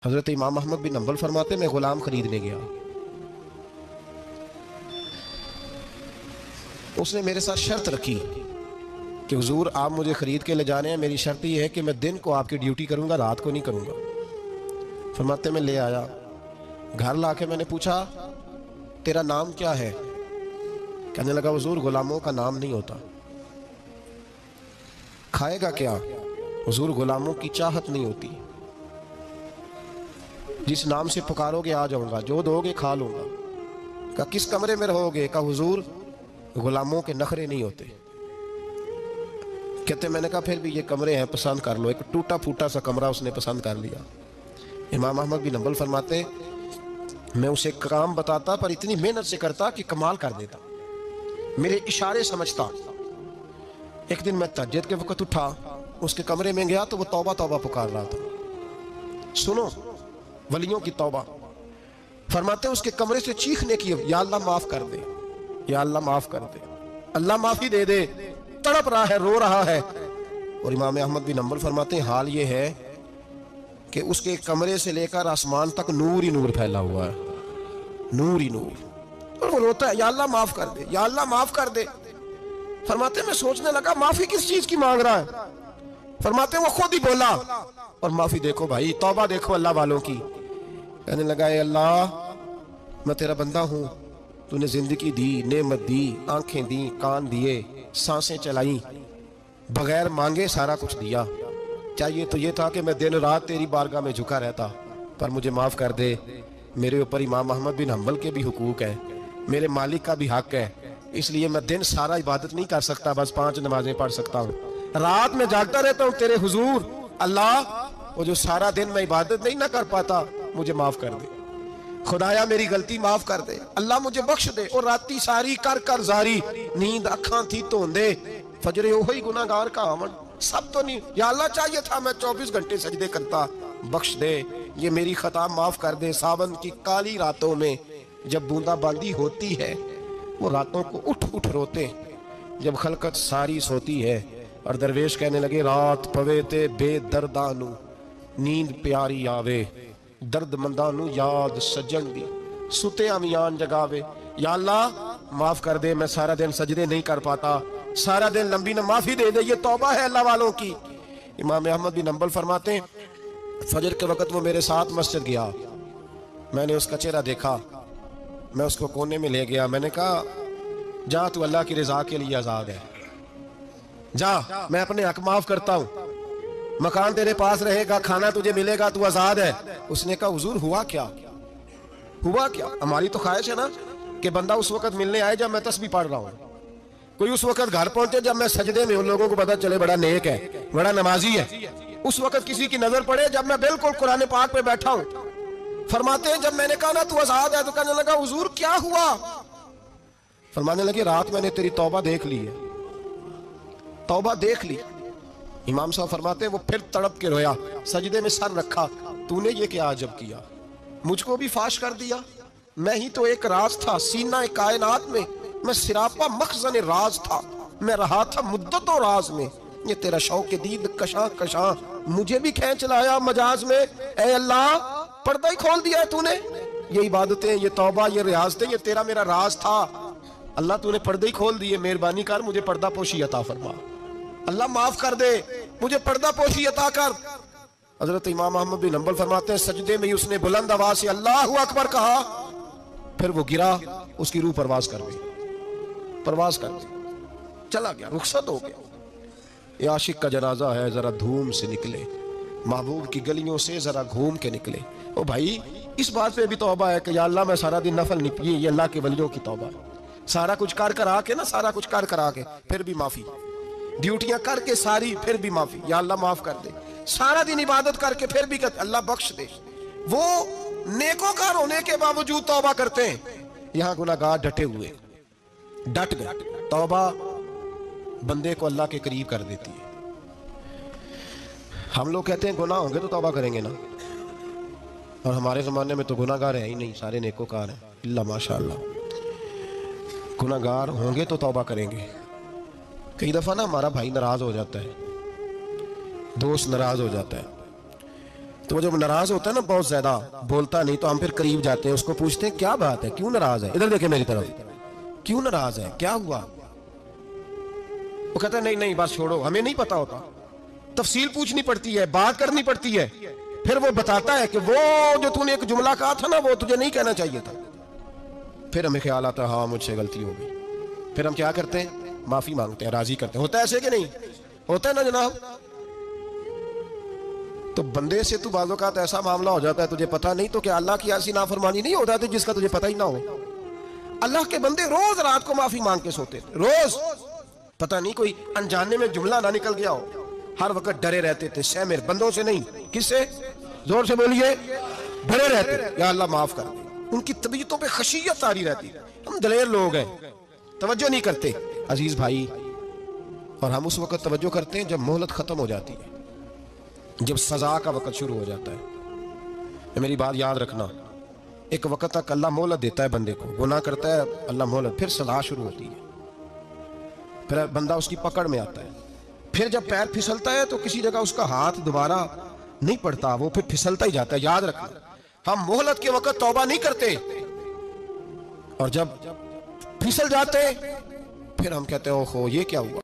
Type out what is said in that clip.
हज़रत इमाम अहमद बिन हंबल फरमाते मैं ग़ुलाम खरीदने गया, उसने मेरे साथ शर्त रखी कि हुजूर आप मुझे ख़रीद के ले जाने हैं, मेरी शर्त ये है कि मैं दिन को आपकी ड्यूटी करूँगा, रात को नहीं करूँगा। फरमाते मैं ले आया, घर ला के मैंने पूछा तेरा नाम क्या है? कहने लगा हुजूर ग़ुलामों का नाम नहीं होता। खाएगा क्या? हुजूर ग़ुलामों की चाहत नहीं होती, जिस नाम से पुकारोगे आ जाऊंगा, जो दोगे खा लूंगा। कहा किस कमरे में रहोगे? कहा हुजूर ग़ुलामों के नखरे नहीं होते। कहते मैंने कहा फिर भी ये कमरे हैं, पसंद कर लो। एक टूटा फूटा सा कमरा उसने पसंद कर लिया। इमाम अहमद बिन हंबल फरमाते मैं उसे काम बताता पर इतनी मेहनत से करता कि कमाल कर देता, मेरे इशारे समझता। एक दिन मैं तहज्जुद के वक्त उठा, उसके कमरे में गया तो वो तौबा तौबा पुकार रहा था। सुनो वलियों की तौबा। फरमाते उसके कमरे से चीखने की, या अल्लाह माफ कर दे, या अल्लाह माफ कर दे, अल्लाह माफी दे दे, तड़प रहा है, रो रहा है। और इमाम अहमद बिन हंबल फरमाते हाल ये है कि उसके कमरे से लेकर आसमान तक नूर ही नूर फैला हुआ है, नूर ही नूर। और वो रोता है या अल्लाह माफ कर दे, या अल्लाह माफ कर दे। फरमाते मैं सोचने लगा माफी किस चीज की मांग रहा है। फरमाते वो खुद ही बोला, और माफी देखो भाई, तौबा देखो अल्लाह वालों की। कहने लगा ए अल्लाह मैं तेरा बंदा हूं, तूने जिंदगी दी, नेमत दी, आंखें दी, कान दिए, सांसें चलाई, बगैर मांगे सारा कुछ दिया। चाहिए तो ये था कि मैं दिन रात तेरी बारगाह में झुका रहता, पर मुझे माफ कर दे। मेरे ऊपर इमाम अहमद बिन हंबल के भी हुकूक है, मेरे मालिक का भी हक है, इसलिए मैं दिन सारा इबादत नहीं कर सकता, बस 5 नमाजें पढ़ सकता हूँ। रात में जागता रहता हूँ तेरे हुजूर। अल्लाह वो जो सारा दिन मैं इबादत नहीं ना कर पाता, मुझे माफ कर दे। खुदाया मेरी गलती माफ कर दे, अल्लाह मुझे बख्श दे। और राती सारी कर कर जारी, नींद अखा थी धोंदे, फजरे ओही गुनाहगार का आवन। सब तो नहीं, या अल्लाह चाहिए था मैं 24 घंटे सजदे करता, बख्श दे, ये मेरी खता माफ कर दे। सावन की काली रातों में जब बूंदाबांदी होती है, वो रातों को उठ उठ रोते, जब खलकत सारी सोती है। और दरवेश कहने लगे रात पवे ते बेदर्दानू, नींद प्यारी आवे, दर्द मंदानू याद सजन दी, सुते अमियान जगावे। या अल्लाह माफ कर दे, मैं सारा दिन सजदे नहीं कर पाता, सारा दिन लंबी न माफी दे दे, ये तौबा है अल्लाह वालों की। इमाम अहमद बिन हंबल फरमाते फजर के वक्त वो मेरे साथ मस्जिद गया, मैंने उसका चेहरा देखा, मैं उसको कोने में ले गया, मैंने कहा जा तू अल्लाह की रजा के लिए आजाद है, जा मैं अपने हक माफ करता हूँ, मकान तेरे पास रहेगा, खाना तुझे मिलेगा, तू आजाद है। उसने कहा हुजूर हुआ क्या, हुआ क्या? हमारी तो ख्वाहिश है ना कि बंदा उस वक्त मिलने आए जब मैं तस्बीह पढ़ रहा हूँ, कोई उस वक्त घर पहुंचे जब मैं सजदे में, उन लोगों को पता चले बड़ा नेक है, बड़ा नमाजी है। उस वक्त किसी की नजर पड़े जब मैं बिल्कुल कुरान पाक पे बैठा हूँ। फरमाते हैं जब मैंने कहा ना तू आजाद है, तो कहने लगा हुजूर क्या हुआ? फरमाने लगे रात मैंने तेरी तौबा देख ली है, तौबा देख ली। इमाम साहब फरमाते हैं वो फिर तड़प के रोया, सजदे में सर रखा, तूने ये क्या अजब किया, मुझको भी फाश कर दिया, मैं ही तो एक राज था सीना कायनात में, मैं सिरापा मखजन राज था, मैं रहा था मुद्दतों राज में, ये तेरा शौक दीद कशा कशा मुझे भी खींच लाया मजाज में। ए अल्लाह पर्दा ही खोल दिया है तूने, ये इबादतें, ये तौबा, ये रियाजतें, ये तेरा मेरा राज था, अल्लाह तूने पर्दे ही खोल दिए, मेहरबानी कर मुझे पर्दा पोशी अता फरमा, अल्लाह माफ कर दे, मुझे पर्दा पोशी अता कर। हजरत इमाम अहमद बिन हंबल फरमाते हैं सजदे में ही उसने बुलंद आवाज से अल्लाहु अकबर कहा, फिर वो गिरा, उसकी रूह परवाज कर गई, परवाज कर गई, चला गया, रुखसत हो गया। ये आशिक का जनाजा है, जरा धूम से निकले, महबूब की गलियों से जरा घूम के निकले। ओ भाई इस बात पे भी तौबा है कि या अल्लाह मैं सारा दिन नफल नहीं, ये अल्लाह के वलियों की तौबा है। सारा कुछ कर कर आके ना, सारा कुछ कर कर आके फिर भी माफी, ड्यूटियां करके सारी फिर भी माफी, या अल्लाह माफ कर दे। सारा दिन इबादत करके फिर भी अल्लाह बख्श दे। वो नेकोकार होने के बावजूद तौबा करते हैं, यहां गुनाहगार डटे हुए, डट गए। तौबा बंदे को अल्लाह के करीब कर देती है। हम लोग कहते हैं गुनाह होंगे तो तौबा करेंगे ना, और हमारे ज़माने में तो गुनाहगार है ही नहीं, सारे नेकोकार हैं, इल्ला माशाअल्लाह। गुनाहगार होंगे तो तौबा करेंगे। कई दफ़ा ना हमारा भाई नाराज़ हो जाता है, दोस्त नाराज़ हो जाता है, तो वो जब नाराज होता है ना बहुत ज्यादा, बोलता नहीं, तो हम फिर करीब जाते हैं, उसको पूछते हैं क्या बात है, क्यों नाराज है, इधर देखे मेरी तरफ, क्यों नाराज है, क्या हुआ? वो कहता है नहीं नहीं बस छोड़ो, हमें नहीं पता होता, तफसील पूछनी पड़ती है, बात करनी पड़ती है। फिर वो बताता है कि वो जो तूने एक जुमला कहा था ना, वो तुझे नहीं कहना चाहिए था। फिर हमें ख्याल आता है हाँ मुझसे गलती हो गई। फिर हम क्या करते हैं, माफी मांगते हैं, राजी करते हैं। होता है ऐसे कि नहीं होता है ना जनाब? तो बंदे से तू बाज़ औक़ात ऐसा मामला हो जाता है, तुझे पता नहीं, तो क्या अल्लाह की ऐसी नाफरमानी नहीं हो जाती जिसका तुझे पता ही ना हो? अल्लाह के बंदे रोज रात को माफी मांग के सोते, रोज। पता नहीं कोई अनजाने में जुमला ना निकल गया हो, हर वक्त डरे रहते थे, सहमिर, बंदों से नहीं, किससे? जोर से बोलिए, डरे रहते, या अल्लाह माफ कर। उनकी तबीयतों पे खशियत सारी रहती। हम दलेर लोग हैं, तवज्जो नहीं करते अजीज भाई। और हम उस वक्त तवज्जो करते हैं जब मोहलत खत्म हो जाती है, जब सजा का वक्त शुरू हो जाता है। मेरी बात याद रखना, एक वक्त तक अल्लाह मोहलत देता है बंदे को, गुनाह करता है अल्लाह मोहलत, फिर सजा शुरू होती है, फिर बंदा उसकी पकड़ में आता है। फिर जब पैर फिसलता है तो किसी जगह उसका हाथ दोबारा नहीं पड़ता, वो फिर फिसलता ही जाता है। याद रखना, हम मोहलत के वक्त तौबा नहीं करते, और जब फिसल जाते फिर हम कहते हैं ओहो ये क्या हुआ।